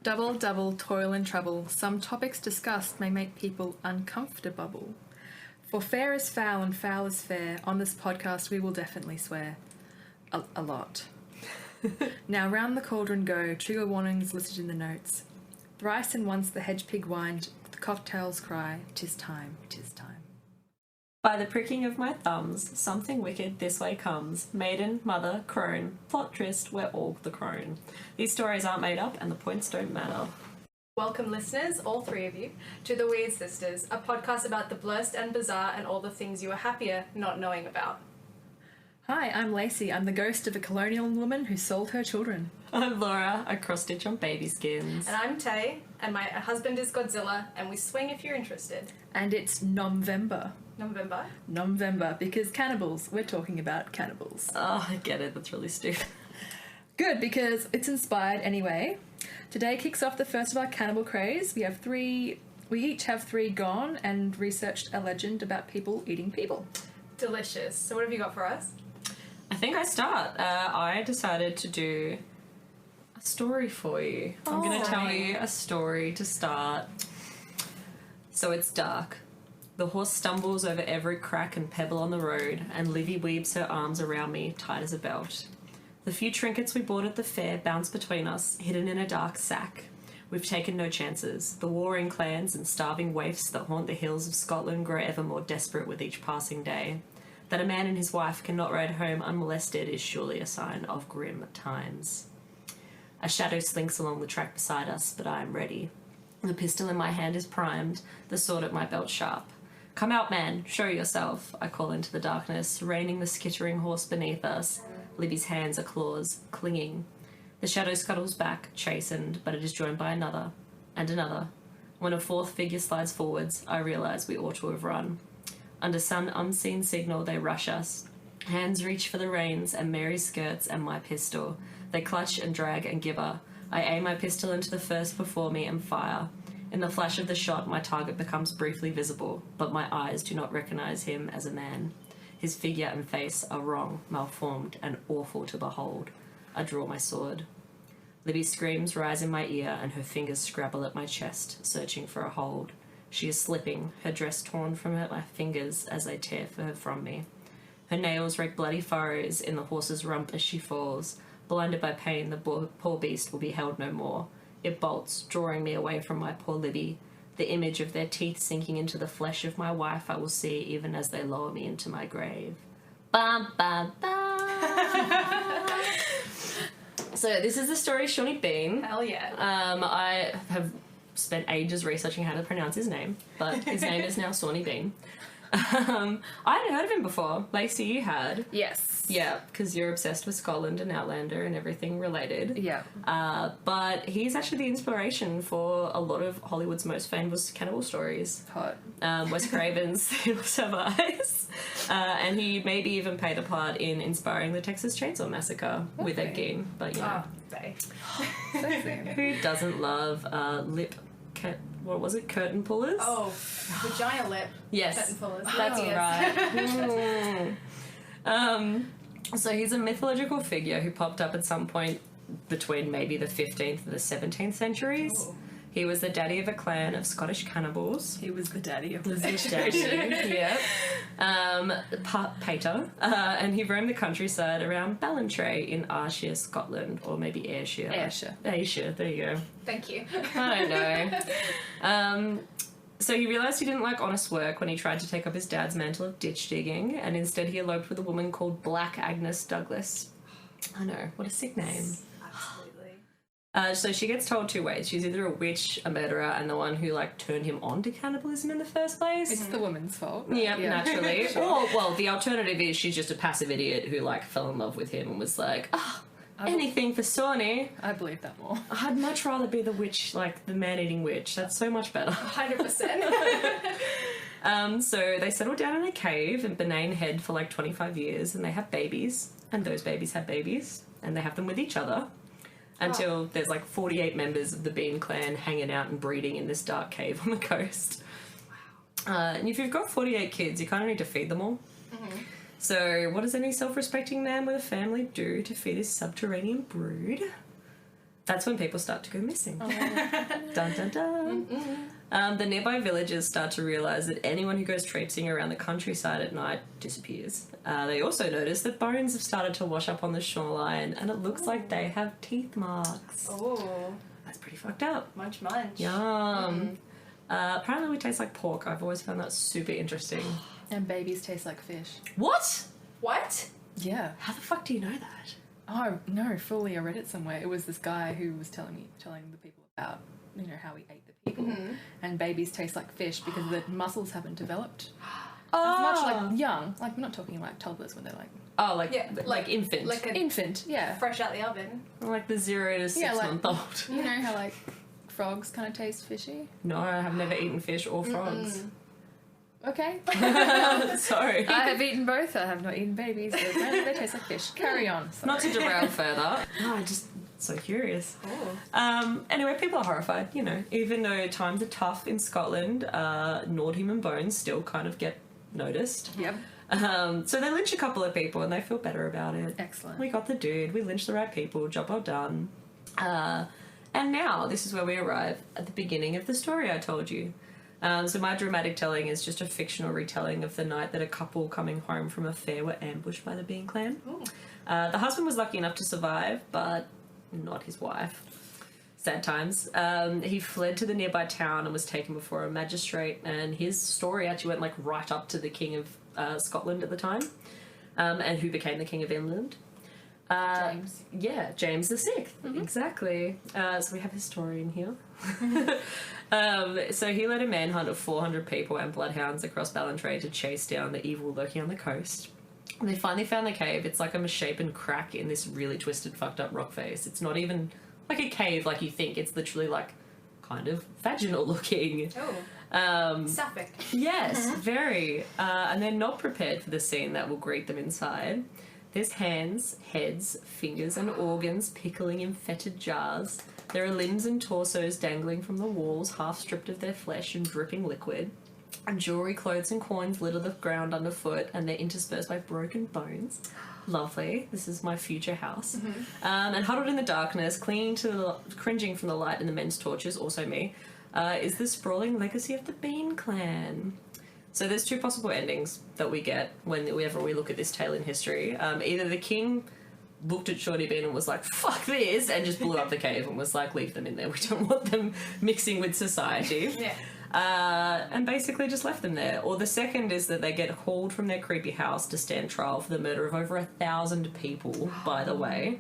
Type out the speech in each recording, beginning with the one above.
Double, double, toil and trouble. Some topics discussed may make people uncomfortable. For fair is foul and foul is fair. On this podcast, we will definitely swear. A lot. Now round the cauldron go. Trigger warnings listed in the notes. Thrice and once the hedge pig whined. The cocktails cry. 'Tis time, 'tis time. By the pricking of my thumbs, something wicked this way comes. Maiden, mother, crone, plot twist, we're all the crone. These stories aren't made up and the points don't matter. Welcome, listeners, all three of you, to the Wyrd Sisters, a podcast about the blessed and bizarre and all the things you are happier not knowing about. Hi, I'm Lacey. I'm the ghost of a colonial woman who sold her children. I'm Laura, a cross-stitch on baby skins. And I'm Tay, and my husband is Godzilla, and we swing if you're interested. And it's Nomvember. Nomvember, because cannibals. We're talking about cannibals. Oh, I get it. That's really stupid. Good, because it's inspired anyway. Today kicks off the first of our cannibal craze. We each have three gone and researched a legend about people eating people. delicious. So what have you got for us? I think I start. I decided to do a story for you. I'm going to tell you a story to start. So it's dark. The horse stumbles over every crack and pebble on the road, and Livy weaves her arms around me, tight as a belt. The few trinkets we bought at the fair bounce between us, hidden in a dark sack. We've taken no chances. The warring clans and starving waifs that haunt the hills of Scotland grow ever more desperate with each passing day. That a man and his wife cannot ride home unmolested is surely a sign of grim times. A shadow slinks along the track beside us, but I am ready. The pistol in my hand is primed, the sword at my belt sharp. Come out, man, show yourself, I call into the darkness, reining the skittering horse beneath us. Libby's hands are claws, clinging. The shadow scuttles back, chastened, but it is joined by another, and another. When a fourth figure slides forwards, I realise we ought to have run. Under some unseen signal, they rush us. Hands reach for the reins and Mary's skirts and my pistol. They clutch and drag and gibber. I aim my pistol into the first before me and fire. In the flash of the shot, my target becomes briefly visible, but my eyes do not recognise him as a man. His figure and face are wrong, malformed, and awful to behold. I draw my sword. Libby's screams rise in my ear, and her fingers scrabble at my chest, searching for a hold. She is slipping, her dress torn from my fingers as I tear her from me. Her nails rake bloody furrows in the horse's rump as she falls. Blinded by pain, the poor beast will be held no more. It bolts, drawing me away from my poor Libby. The image of their teeth sinking into the flesh of my wife I will see even as they lower me into my grave. Bum, bum, bum. So this is the story of Sawney Bean. Hell yeah. I have spent ages researching how to pronounce his name, but his name is now Sawney Bean. I hadn't heard of him before. Lacey, you had. Yes. Yeah, because you're obsessed with Scotland and Outlander and everything related. Yeah. But he's actually the inspiration for a lot of Hollywood's most famous cannibal stories. Hot. Wes Craven's They Must Have Eyes. And he maybe even played a part in inspiring the Texas Chainsaw Massacre with Ed Gein. But, you know. Who doesn't love what was it? Curtain pullers? Oh, vagina lip. Yes. Curtain pullers. That's yes. right. So he's a mythological figure who popped up at some point between maybe the 15th and the 17th centuries. Ooh. He was the daddy of a clan of Scottish cannibals. He was the daddy of the situation. Yep. Pater. And he roamed the countryside around Ballantrae in Ayrshire, Scotland, or maybe Ayrshire. Ayrshire, there you go. Thank you. I don't know. So he realised he didn't like honest work when he tried to take up his dad's mantle of ditch digging, and instead he eloped with a woman called Black Agnes Douglas. I know, what a sick name. So she gets told two ways. She's either a witch, a murderer, and the one who, turned him on to cannibalism in the first place. It's the woman's fault. Yep, yeah, naturally. Sure. Or, well, the alternative is she's just a passive idiot who, fell in love with him and was like, anything for Sawney. I believe that more. I'd much rather be the witch, the man-eating witch. That's so much better. 100%. So they settle down in a cave in Benane Head for 25 years, and they have babies, and those babies have babies, and they have them with each other. Until there's 48 members of the Bean clan hanging out and breeding in this dark cave on the coast. Wow. And if you've got 48 kids, you kind of need to feed them all. Mm-hmm. So what does any self-respecting man with a family do to feed his subterranean brood? That's when people start to go missing. Dun, dun, dun. The nearby villagers start to realise that anyone who goes traipsing around the countryside at night disappears. They also notice that bones have started to wash up on the shoreline, and it looks like they have teeth marks. Oh. That's pretty fucked up. Munch, munch. Yum. Apparently we taste like pork. I've always found that super interesting. And babies taste like fish. What? What? Yeah. How the fuck do you know that? Oh, no, fully. I read it somewhere. It was this guy who was telling the people about, how he ate the people. Mm-hmm. And babies taste like fish because the muscles haven't developed. Oh. As much like young. Like, we're not talking like toddlers when they're like... Oh, like, Yeah, like infant. Like an Infant, yeah. fresh out the oven. Like the 0 to 6 Yeah, like- month old. You know how, like, frogs kind of taste fishy? No, I have never eaten fish or frogs. Okay. Sorry. I have eaten both. I have not eaten babies. But apparently they taste like fish. Carry on. Sorry. Not to derail further. No, I'm just so curious. Oh. Anyway, people are horrified, even though times are tough in Scotland, gnawed human bones still kind of get noticed. Yep. So they lynch a couple of people and they feel better about it. Excellent. We got the dude, we lynched the right people, job well done. And now, this is where we arrive at the beginning of the story I told you. So my dramatic telling is just a fictional retelling of the night that a couple coming home from a fair were ambushed by the Bean clan. The husband was lucky enough to survive, but not his wife. Sad times. He fled to the nearby town and was taken before a magistrate, and his story actually went right up to the King of Scotland at the time, and who became the King of England. James. Yeah, James the Sixth. Exactly. So we have his story in here. So he led a manhunt of 400 people and bloodhounds across Ballantrae to chase down the evil lurking on the coast. And they finally found the cave. It's like a misshapen crack in this really twisted, fucked up rock face. It's not even like a cave like you think. It's literally like kind of vaginal looking. Oh. Sapphic. Yes, very. And they're not prepared for the scene that will greet them inside. There's hands, heads, fingers and organs pickling in fetid jars. There are limbs and torsos dangling from the walls, half stripped of their flesh and dripping liquid. And jewellery, clothes and coins litter the ground underfoot, and they're interspersed by broken bones. Lovely. This is my future house. And huddled in the darkness, cringing from the light and the men's torches, also me, is the sprawling legacy of the Bean clan. So there's two possible endings that we get whenever we look at this tale in history. Either the king looked at Sawney Bean and was like, fuck this, and just blew up the cave and was like, leave them in there. We don't want them mixing with society. And basically just left them there. Or the second is that they get hauled from their creepy house to stand trial for the murder of over 1,000 people, by the way.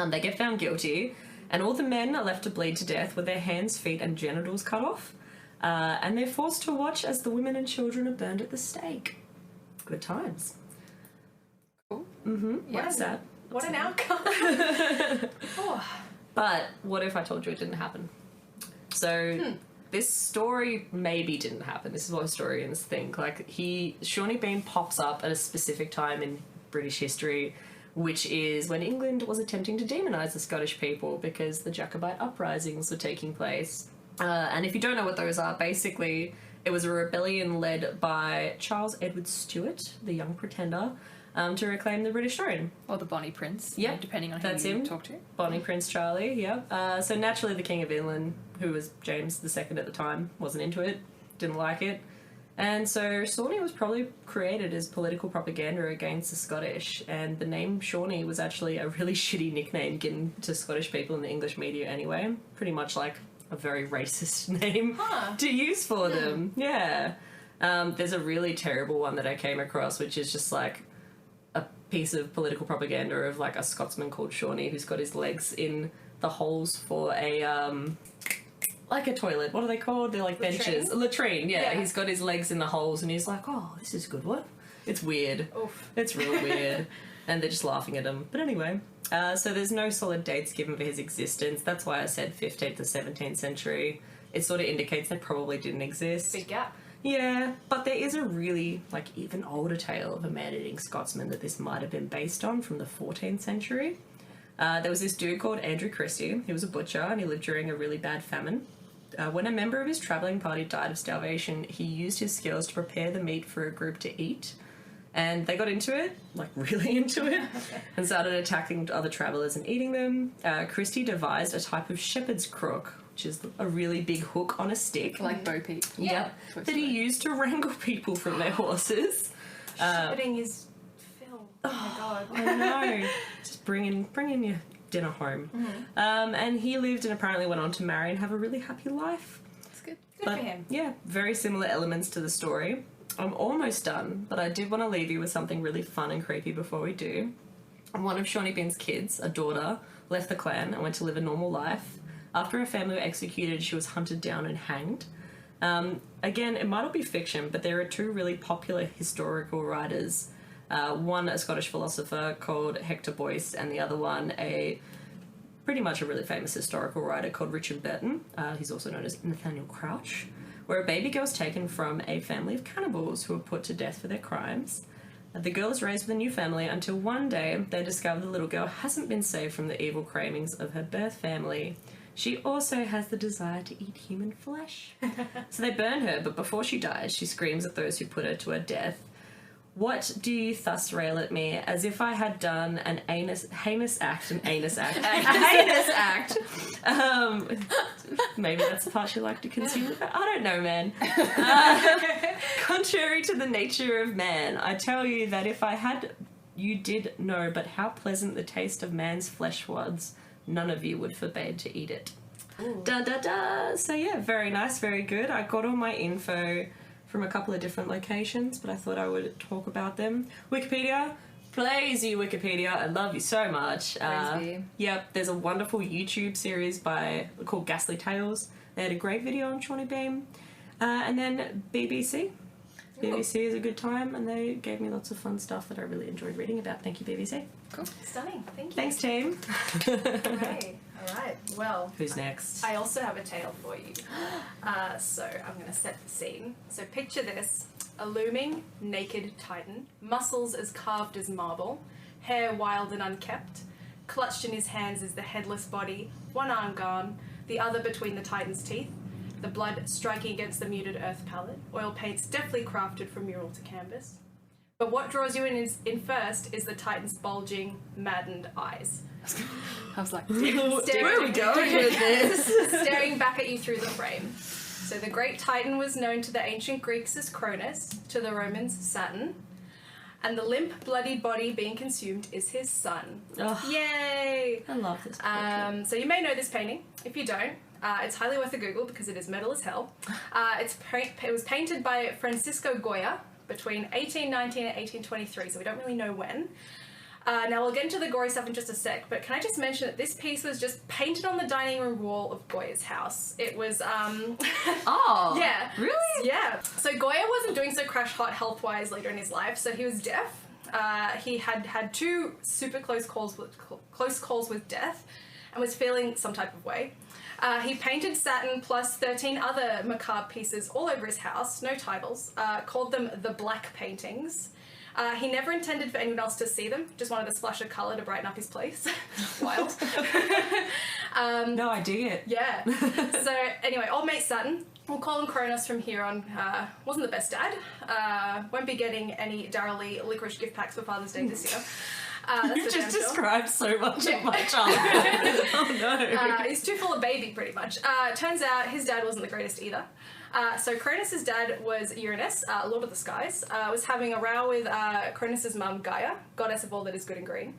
They get found guilty, and all the men are left to bleed to death with their hands, feet and genitals cut off. And they're forced to watch as the women and children are burned at the stake. Good times. Cool. What's that? What an outcome. But what if I told you it didn't happen? So this story maybe didn't happen. This is what historians think. Like, Sawney Bean pops up at a specific time in British history, which is when England was attempting to demonise the Scottish people because the Jacobite uprisings were taking place. And if you don't know what those are, basically it was a rebellion led by Charles Edward Stuart, the Young Pretender, to reclaim the British throne. Or the Bonnie Prince. Yeah, depending on who that's you him. talk to. Bonnie Prince Charlie, yeah. So naturally the King of England, who was James II at the time, wasn't into it, didn't like it. And so Sawney was probably created as political propaganda against the Scottish, and the name Sawney was actually a really shitty nickname given to Scottish people in the English media anyway. Pretty much like a very racist name to use for them. Yeah. There's a really terrible one that I came across, which is just like a piece of political propaganda of like a Scotsman called Sawney who's got his legs in the holes for a like a toilet. What are they called? They're like benches. A latrine, yeah. He's got his legs in the holes and he's like, oh, this is good one. It's weird. Oof. It's real weird. And they're just laughing at him. But anyway, so there's no solid dates given for his existence. That's why I said 15th to 17th century. It sort of indicates they probably didn't exist. Big gap. Yeah, but there is a really, like, even older tale of a man-eating Scotsman that this might have been based on from the 14th century. There was this dude called Andrew Christie. He was a butcher and he lived during a really bad famine. When a member of his travelling party died of starvation, he used his skills to prepare the meat for a group to eat. And they got into it, like really into it, and started attacking other travellers and eating them. Christie devised a type of shepherd's crook, which is a really big hook on a stick. Like Bo Peep. Yeah. That he used to wrangle people from their horses. Shepherding is Phil. Oh my god. I know. Just bring in your dinner home. And he lived and apparently went on to marry and have a really happy life. That's good. Good for him. Yeah, very similar elements to the story. I'm almost done, but I did want to leave you with something really fun and creepy before we do. One of Sawney Bean's kids, a daughter, left the clan and went to live a normal life. After her family were executed, she was hunted down and hanged. Again, it might not be fiction, but there are two really popular historical writers. One, a Scottish philosopher called Hector Boyce, and the other one, pretty much a really famous historical writer called Richard Burton. He's also known as Nathaniel Crouch, where a baby girl is taken from a family of cannibals who were put to death for their crimes. The girl is raised with a new family until one day they discover the little girl hasn't been saved from the evil cravings of her birth family. She also has the desire to eat human flesh. So they burn her, but before she dies, she screams at those who put her to her death. What do you thus rail at me, as if I had done an heinous act. Maybe that's the part you like to consume. I don't know, man. Contrary to the nature of man, I tell you that if I had, you did know, but how pleasant the taste of man's flesh was, none of you would forbade to eat it. Ooh. Da da da. So yeah, very nice, very good. I got all my info from a couple of different locations, but I thought I would talk about them. Wikipedia, praise you, Wikipedia. I love you so much. Yep, there's a wonderful YouTube series called Ghastly Tales. They had a great video on Sawney Bean. And then BBC. BBC is a good time, and they gave me lots of fun stuff that I really enjoyed reading about. Thank you, BBC. Cool. Stunning. Thank you. Thanks, team. Hooray. All right. Well, Who's next? I also have a tale for you. So I'm going to set the scene. So picture this. A looming, naked titan, muscles as carved as marble, hair wild and unkept. Clutched in his hands is the headless body, one arm gone, the other between the titan's teeth. The blood striking against the muted earth palette, oil paints deftly crafted from mural to canvas. But what draws you in first is the titan's bulging, maddened eyes. I was like, Where are we going with this? Staring back at you through the frame. So the great titan was known to the ancient Greeks as Cronos, to the Romans Saturn, and the limp, bloody body being consumed is his son. Oh, Yay! I love this picture. So you may know this painting. If you don't, it's highly worth a Google because it is metal as hell. It was painted by Francisco Goya between 1819 and 1823, so we don't really know when. Now we'll get into the gory stuff in just a sec, but can I just mention that this piece was just painted on the dining room wall of Goya's house. It was, Oh! yeah. Really? Yeah. So Goya wasn't doing so crash hot health-wise later in his life, so he was deaf. He had two super close calls with death and was feeling some type of way. He painted Saturn plus 13 other macabre pieces all over his house, no titles, called them the Black Paintings. He never intended for anyone else to see them, just wanted a splash of colour to brighten up his place. Wild. No, I dig it. Yeah. So anyway, old mate Saturn, we'll call him Cronos from here on, wasn't the best dad. Won't be getting any Darryl Lee licorice gift packs for Father's Day this year. You just described so much of my childhood. Oh no. He's too full of baby, pretty much. Turns out his dad wasn't the greatest either. So Cronos' dad was Uranus, Lord of the Skies, was having a row with Cronos' mum, Gaia, goddess of all that is good and green.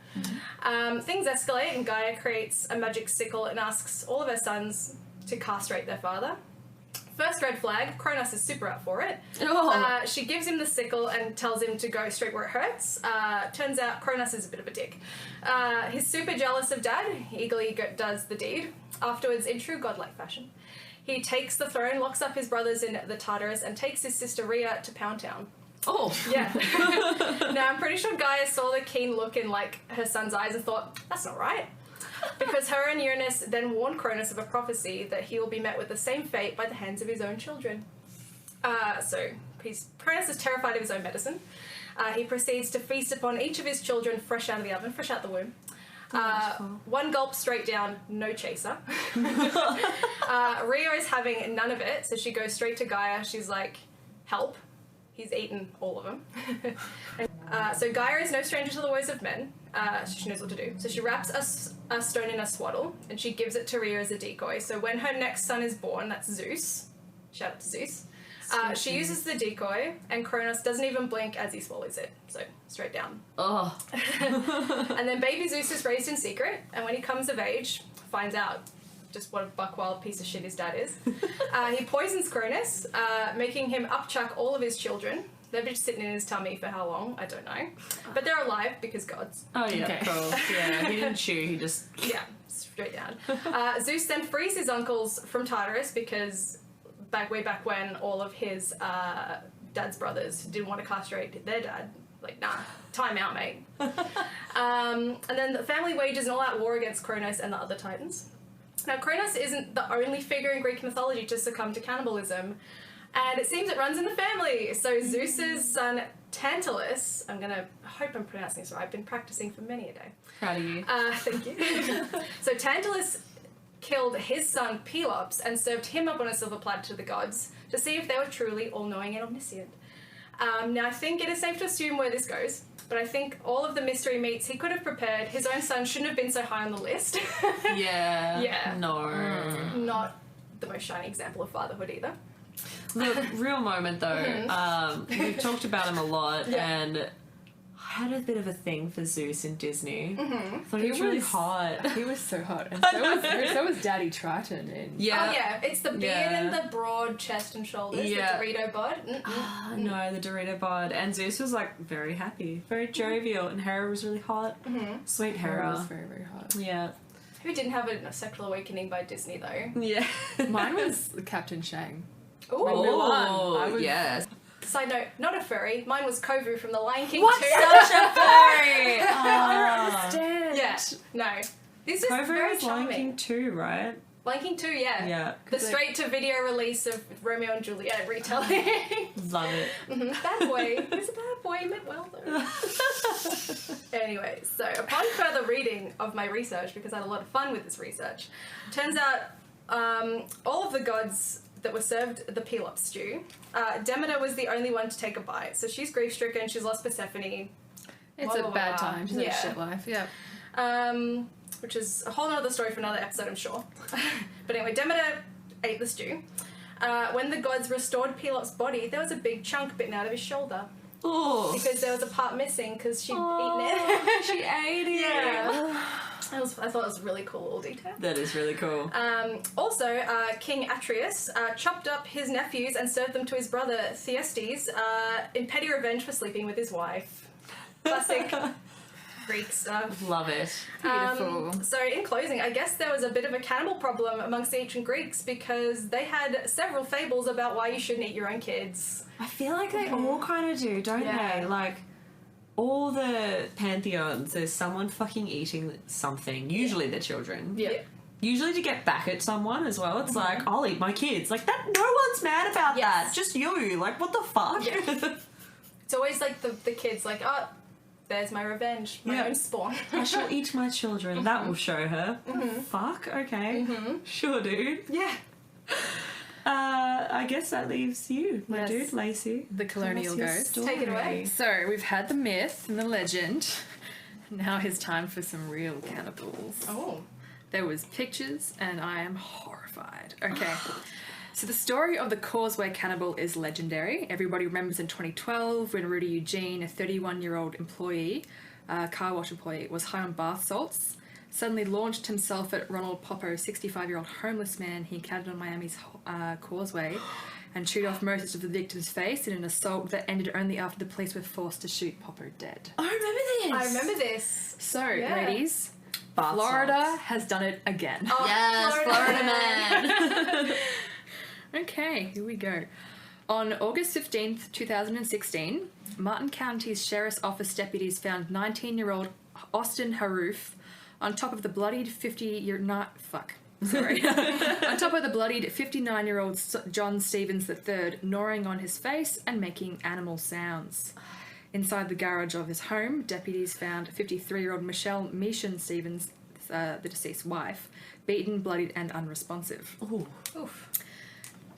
Things escalate and Gaia creates a magic sickle and asks all of her sons to castrate their father. First red flag, Cronos is super up for it. Oh. She gives him the sickle and tells him to go straight where it hurts. Turns out Cronos is a bit of a dick. He's super jealous of Dad. He eagerly does the deed. Afterwards, in true godlike fashion, he takes the throne, locks up his brothers in the Tartarus, and takes his sister Rhea to Pound Town. Oh. Yeah. Now, I'm pretty sure Gaia saw the keen look in, her son's eyes and thought, that's not right. Because her and Uranus then warned Cronos of a prophecy that he will be met with the same fate by the hands of his own children. So Cronos is terrified of his own medicine. He proceeds to feast upon each of his children fresh out of the oven, fresh out the womb. One gulp straight down, no chaser. Rhea is having none of it, so she goes straight to Gaia. She's like, help. He's eaten all of them. So Gaia is no stranger to the woes of men. She knows what to do. So she wraps a stone in a swaddle, and she gives it to Rhea as a decoy. So when her next son is born, that's Zeus. Shout out to Zeus. She uses the decoy, and Cronos doesn't even blink as he swallows it. So straight down. Oh. And then baby Zeus is raised in secret, and when he comes of age, finds out just what a buck-wild piece of shit his dad is. He poisons Cronus, making him upchuck all of his children. They've been sitting in his tummy for how long? I don't know. But they're alive because gods. Oh, yeah, Okay. cool. Yeah, he didn't chew, he just... Yeah, straight down. Zeus then frees his uncles from Tartarus because way back when all of his dad's brothers didn't want to castrate their dad. Like, nah, time out, mate. And then the family wages an all-out war against Cronos and the other Titans. Now, Cronos isn't the only figure in Greek mythology to succumb to cannibalism, and it seems it runs in the family. So Zeus's son Tantalus, I hope I'm pronouncing this right, I've been practicing for many a day. Proud of you. Thank you. So Tantalus killed his son Pelops and served him up on a silver platter to the gods to see if they were truly all-knowing and omniscient. Now, I think it is safe to assume where this goes, but I think all of the mystery meats he could have prepared, his own son shouldn't have been so high on the list. Yeah. Yeah. No. Not the most shining example of fatherhood either. The real moment, though, we've talked about him a lot, Yeah. and I had a bit of a thing for Zeus in Disney. I thought he He was really was- hot. He was so hot. And so was Daddy Triton in... Yeah. Oh yeah, it's the beard Yeah. and the broad chest and shoulders, Yeah. the Dorito bod. Ah, no, the Dorito bod. And Zeus was, like, very happy, very jovial, and Hera was really hot. Sweet Hera was Hera. very, very hot. Yeah. Who didn't have a sexual awakening by Disney though? Yeah. Mine was Captain Shang. Ooh. Mulan. I was- yes. Side note, not a furry. Mine was Kovu from The Lion King What? 2. Such a furry! Ah. Yeah, no. This is Kovu very was Lion charming. King 2, right? Lion King 2, yeah. Yeah. The straight-to-video release of Romeo and Juliet retelling. Love it. Bad boy. He's a bad boy. He meant well, though. Anyway, so upon further reading of my research, because I had a lot of fun with this research, turns out all of the gods that were served the Pelops stew, Demeter was the only one to take a bite. So she's grief-stricken, she's lost Persephone. It's Blah, a blah, bad blah. time. She's had Yeah. a shit life. Yeah. Which is a whole other story for another episode, I'm sure. But anyway, Demeter ate the stew. When the gods restored Pelops' body, there was a big chunk bitten out of his shoulder. Oh. Because there was a part missing because she'd eaten it. She ate it. Yeah. I thought it was a really cool little detail. That is really cool. Also, King Atreus chopped up his nephews and served them to his brother Thyestes in petty revenge for sleeping with his wife. Classic Greek stuff. Love it. Beautiful. So in closing, I guess there was a bit of a cannibal problem amongst the ancient Greeks because they had several fables about why you shouldn't eat your own kids. I feel like they all kind of do, don't Yeah. they? Like, all the pantheons, there's someone fucking eating something, usually the children. Yeah. Usually to get back at someone as well. It's like, I'll eat my kids. Like, that. No one's mad about that. Yes. Just you. Like, what the fuck? Yeah. It's always like the kids like, oh, there's my revenge, my Yeah. own spawn. I shall eat my children. That will show her. What the fuck? Okay. Sure, dude. Yeah. I guess that leaves you, my Yes. dude, Lacey. The colonial Tell us your ghost. story. Take it away. So we've had the myth and the legend. Now it's time for some real cannibals. Oh. There was pictures, and I am horrified. Okay. So the story of the Causeway Cannibal is legendary. Everybody remembers in 2012 when Rudy Eugene, a 31-year-old employee, car wash employee, was high on bath salts, suddenly launched himself at Ronald Poppo, a 65-year-old homeless man he encountered on Miami's Causeway, and chewed off most of the victim's face in an assault that ended only after the police were forced to shoot Poppo dead. I remember this. I remember this. So, Yeah. ladies, Bath Florida salts. has done it again. Oh, Yes, Florida man. Okay, here we go. On August 15th, 2016, Martin County's Sheriff's Office deputies found 19-year-old Austin Haroof on top of the bloodied 59-year-old John Stevens III, gnawing on his face and making animal sounds. Inside the garage of his home, deputies found 53-year-old Michelle Meeshan Stevens, the deceased wife, beaten, bloodied, and unresponsive. Ooh. Oof.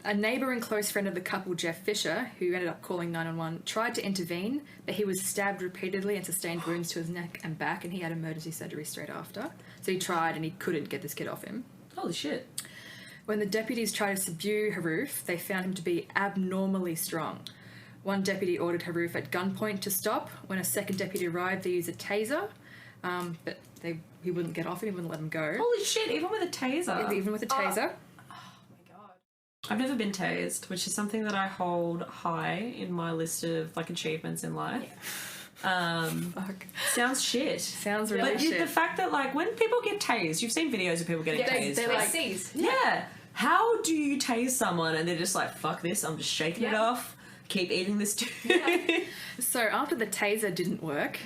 A neighbour and close friend of the couple, Jeff Fisher, who ended up calling 911, tried to intervene, but he was stabbed repeatedly and sustained wounds to his neck and back, and he had emergency surgery straight after. So he tried and he couldn't get this kid off him. Holy shit. When the deputies tried to subdue Haruf, they found him to be abnormally strong. One deputy ordered Haruf at gunpoint to stop. When a second deputy arrived, they used a taser, but he wouldn't get off him, he wouldn't let him go. Holy shit, even with a taser. Even with a taser. I've never been tased, which is something that I hold high in my list of like achievements in life. Fuck. Sounds shit. Sounds really but shit. The fact that like when people get tased, you've seen videos of people getting tased. They're like, yeah. How do you tase someone and they're just like, fuck this, I'm just shaking it off, keep eating this too. Yeah. So after the taser didn't work,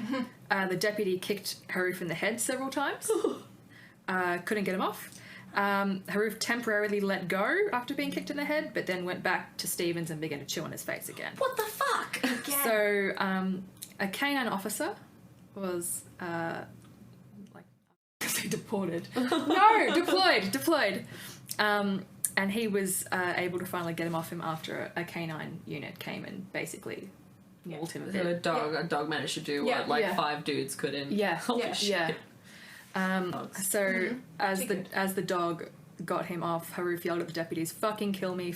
the deputy kicked Haruf in the head several times. Couldn't get him off. Haruf temporarily let go after being kicked in the head, but then went back to Stevens and began to chew on his face again. What the fuck? So a canine officer was deported. No, deployed. And he was able to finally get him off him after a canine unit came and basically mauled him a bit. A dog managed to do what like 5 dudes couldn't. Yeah. Holy shit. So as the dog got him off, Haruf yelled at the deputies, fucking kill me,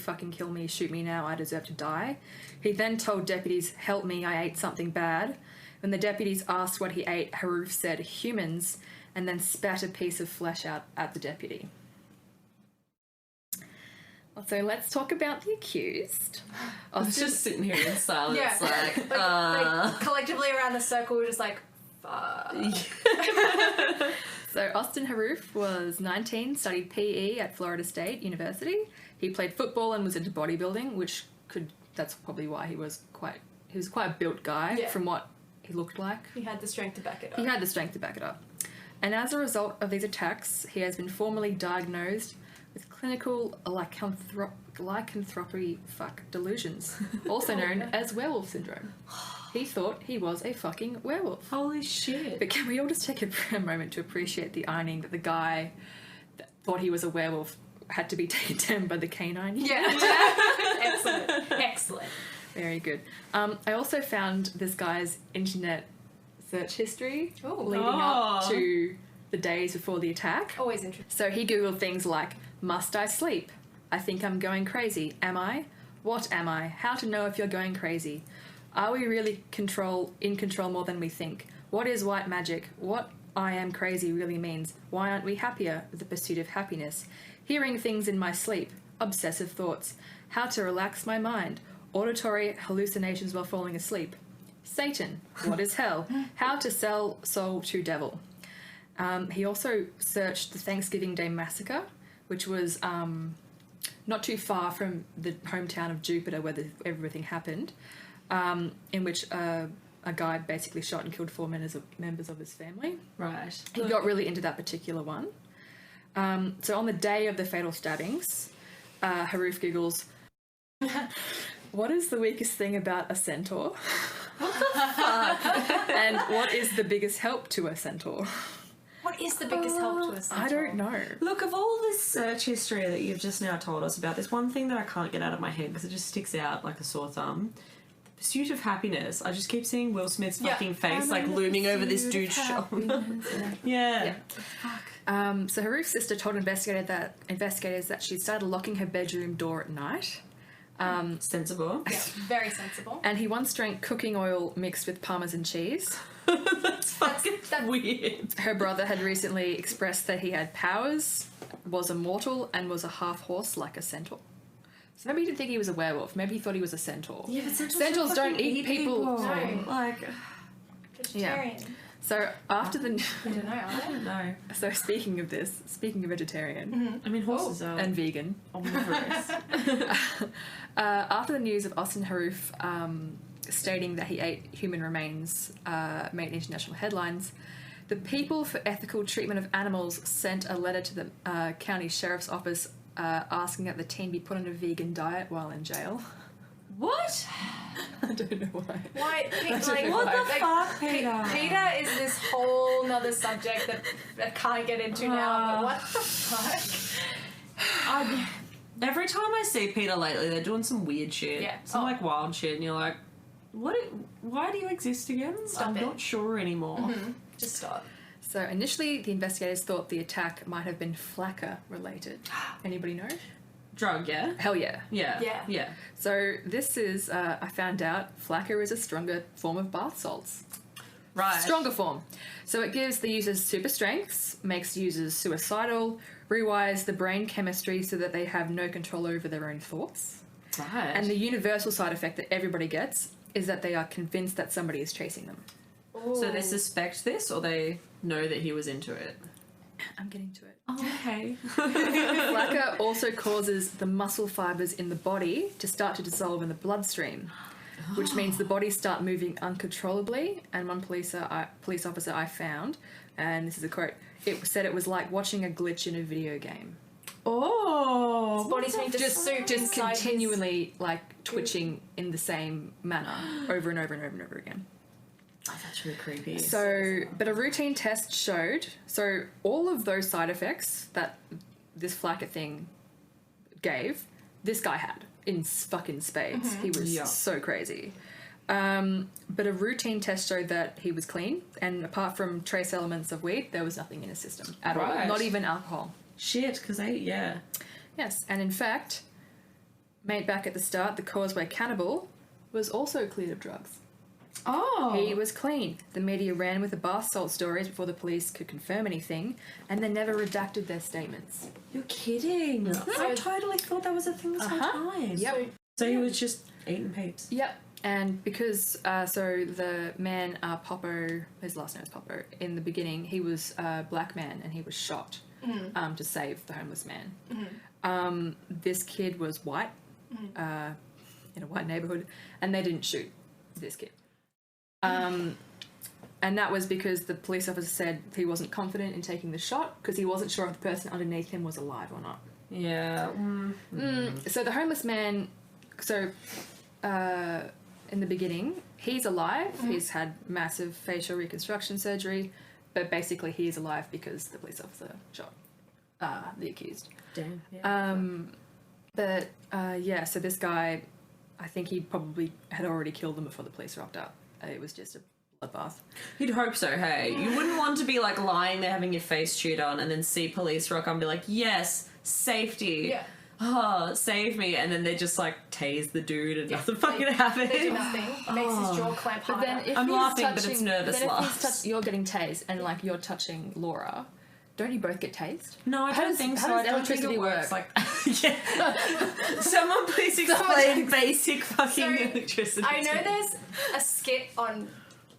shoot me now, I deserve to die. He then told deputies, help me, I ate something bad. When the deputies asked what he ate, Haruf said, humans, and then spat a piece of flesh out at the deputy. So let's talk about the accused. I was just sitting here in silence, like collectively around the circle, we're just like, fuck. So Austin Haruf was 19, studied PE at Florida State University. He played football and was into bodybuilding, that's probably why he was quite a built guy from what he looked like. He had the strength to back it up. And as a result of these attacks, he has been formally diagnosed with clinical lycanthropy delusions, also known as werewolf syndrome. He thought he was a fucking werewolf. Holy shit. But can we all just take a moment to appreciate the ironing that the guy that thought he was a werewolf had to be taken down by the canine? Excellent. Very good. I also found this guy's internet search history leading up to the days before the attack. Always interesting. So he Googled things like, must I sleep? I think I'm going crazy. Am I? What am I? How to know if you're going crazy? Are we really in control more than we think? What is white magic? What I am crazy really means? Why aren't we happier? The pursuit of happiness. Hearing things in my sleep. Obsessive thoughts. How to relax my mind. Auditory hallucinations while falling asleep. Satan. What is hell? How to sell soul to devil. He also searched the Thanksgiving Day Massacre, which was not too far from the hometown of Jupiter where everything happened, in which a guy basically shot and killed 4 members of his family. Right. He got really into that particular one. So on the day of the fatal stabbings, Haruf Googles, what is the weakest thing about a centaur? What the fuck? And what is the biggest help to a centaur? What is the biggest help to a centaur? I don't know. Look, of all this search history that you've just now told us about, there's one thing that I can't get out of my head because it just sticks out like a sore thumb. The pursuit of happiness. I just keep seeing Will Smith's fucking face like looming over this dude's shoulder. Yeah. Fuck. So Haruf's sister told investigators that she started locking her bedroom door at night. Sensible. Yeah, very sensible. And he once drank cooking oil mixed with Parmesan cheese. That's weird. Her brother had recently expressed that he had powers, was immortal, and was a half horse like a centaur. So maybe he didn't think he was a werewolf. Maybe he thought he was a centaur. Yeah, but centaurs don't eat people. No. Like, Vegetarian. So after the... I don't know. So speaking of vegetarian... I mean, horses are... And vegan. Omnivorous. After the news of Austin Haruf stating that he ate human remains made international headlines, the People for Ethical Treatment of Animals sent a letter to the county sheriff's office asking that the teen be put on a vegan diet while in jail. What? I don't know why. Why? What the fuck, Peter? Peter is this whole nother subject that I can't get into now. But what the fuck? Every time I see Peter lately, they're doing some weird shit. Yeah. Some like wild shit, and you're like, why do you exist again? Stop I'm it. not sure anymore. Just stop. So initially, the investigators thought the attack might have been flakka related. Anybody know? Drug, yeah? Hell yeah. Yeah. Yeah. Yeah. So this is, I found out, flakka is a stronger form of bath salts. Right. Stronger form. So it gives the users super strengths, makes users suicidal, rewires the brain chemistry so that they have no control over their own thoughts. Right. And the universal side effect that everybody gets is that they are convinced that somebody is chasing them. So they suspect this, or they know that he was into it? I'm getting to it. Oh, okay. Flakka also causes the muscle fibres in the body to start to dissolve in the bloodstream, which means the bodies start moving uncontrollably. And one police officer I found, and this is a quote, it said it was like watching a glitch in a video game. Oh. His body's being Just continually like twitching in the same manner over and over and over and over again. Oh, that's really creepy. So, but a routine test showed, so all of those side effects that this flakka thing gave, this guy had in fucking spades. He was so crazy. But a routine test showed that he was clean, and apart from trace elements of weed, there was nothing in his system at all. Not even alcohol. Shit, because yeah. Yes, and in fact, made back at the start, the Causeway cannibal was also cleared of drugs. Oh. He was clean. The media ran with the bath salt stories before the police could confirm anything, and they never redacted their statements. You're kidding. I totally thought that was a thing this whole time. Yep. So he was just eating peeps. Yep. And because, so the man, Popo, his last name is Popo, in the beginning, he was a black man and he was shot to save the homeless man. This kid was white, in a white neighbourhood, and they didn't shoot this kid. And that was because the police officer said he wasn't confident in taking the shot because he wasn't sure if the person underneath him was alive or not. Yeah. So the homeless man, in the beginning, he's alive. He's had massive facial reconstruction surgery, but basically he is alive because the police officer shot the accused. Damn. Yeah. So this guy, I think he probably had already killed them before the police rocked up. It was just a bloodbath. You'd hope so, hey? You wouldn't want to be, like, lying there having your face chewed on and then see police rock up and be like, yes, safety. Yeah. Oh, save me. And then they just, like, tase the dude and nothing fucking happens. They do nothing. Makes his jaw clamp But harder. then if I'm he's laughing, touching, but it's nervous then laughs. if he's you're getting tased and, like, you're touching Laura, don't you both get tased? No, I don't think so. How I does don't think electricity it works work? like yeah. Someone please explain basic fucking electricity. I know to me. there's a skit on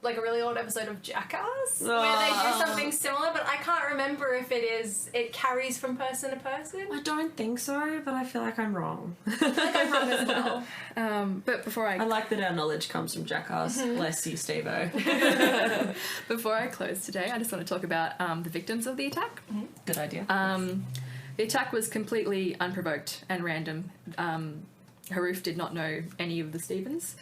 like a really old episode of Jackass where they do something similar, but I can't remember if it carries from person to person. I don't think so, but I feel like I'm wrong. I'm wrong as well. But before I like that our knowledge comes from Jackass. Bless you, Steve-O. before I close today, I just want to talk about the victims of the attack. Good idea. The attack was completely unprovoked and random. Haroof did not know any of the Stevens.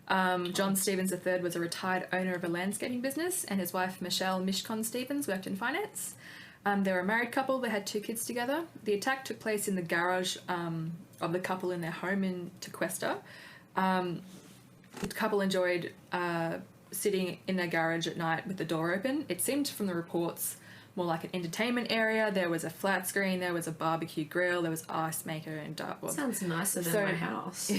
John Stevens III was a retired owner of a landscaping business, and his wife Michelle Mishcon Stevens worked in finance. They were a married couple. They had 2 kids together. The attack took place in the garage of the couple in their home in Tequesta. The couple enjoyed sitting in their garage at night with the door open. It seemed from the reports more like an entertainment area. There was a flat screen, there was a barbecue grill, there was ice maker and dartboard. Sounds nicer than my house.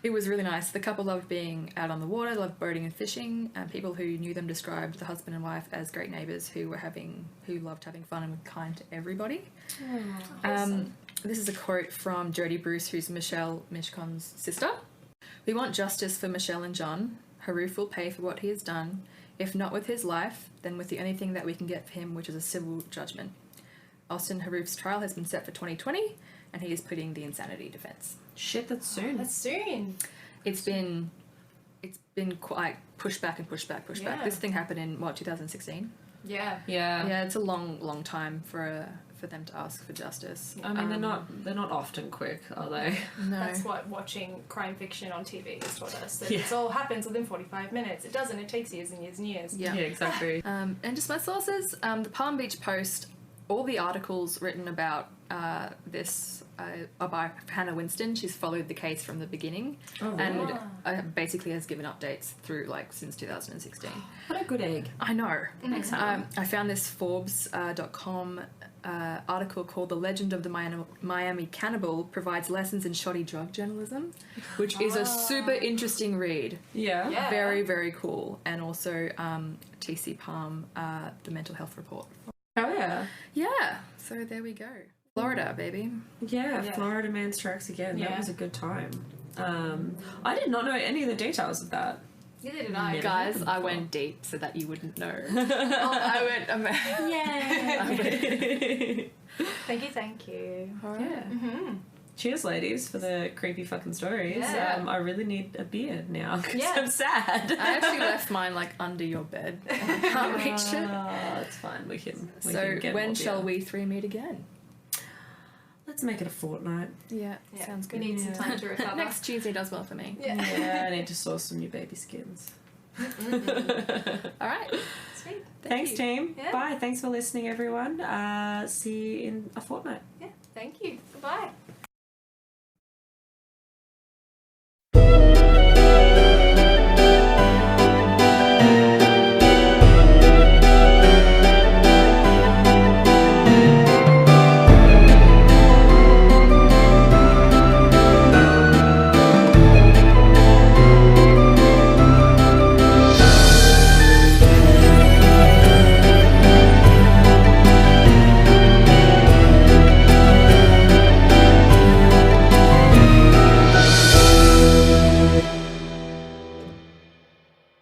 It was really nice. The couple loved being out on the water, loved boating and fishing. People who knew them described the husband and wife as great neighbours who loved having fun and were kind to everybody. Awesome. This is a quote from Jodie Bruce, who's Michelle Mishcon's sister. "We want justice for Michelle and John. Haroof will pay for what he has done. If not with his life, then with the only thing that we can get for him, which is a civil judgment. Austin Haroof's trial has been set for 2020, and he is putting the insanity defence." Shit, that's soon. That's soon. It's been quite pushed back. Yeah. This thing happened in 2016. Yeah. Yeah. It's a long time for them to ask for justice. I mean, they're not often quick, are they? No. That's what watching crime fiction on TV has taught us. That Yeah. it all happens within 45 minutes. It doesn't. It takes years and years and years. Yeah. Yeah, exactly. And just my sources, the Palm Beach Post all the articles written about this are by Hannah Winston. She's followed the case from the beginning, and basically has given updates through since 2016. What a good egg. I know. Thanks, Hannah. I found this Forbes.com article called "The Legend of the Miami Cannibal Provides Lessons in Shoddy Drug Journalism," which is a super interesting read. Yeah. Very, very cool. And also TC Palm, The Mental Health Report. Oh, yeah. Yeah, so there we go. Florida, baby. Yeah, Florida man strikes again. Yeah. That was a good time. I did not know any of the details of that. Neither did I. Never. Guys, I went deep so that you wouldn't know. I went... Yay! Thank you. All right. Yeah. Mm-hmm. Cheers, ladies, for the creepy fucking stories. Yeah. I really need a beard now because Yeah. I'm sad. I actually left mine under your bed. I can't reach it. Oh, it's fine. We can So get when more shall beer. we three meet again? Let's make it a fortnight. Yeah, sounds good. We need some time to recover. Next Tuesday does well for me. Yeah, I need to source some new baby skins. All right. Sweet. Thanks, you. team. Yeah. Bye. Thanks for listening, everyone. See you in a fortnight. Yeah. Thank you. Goodbye.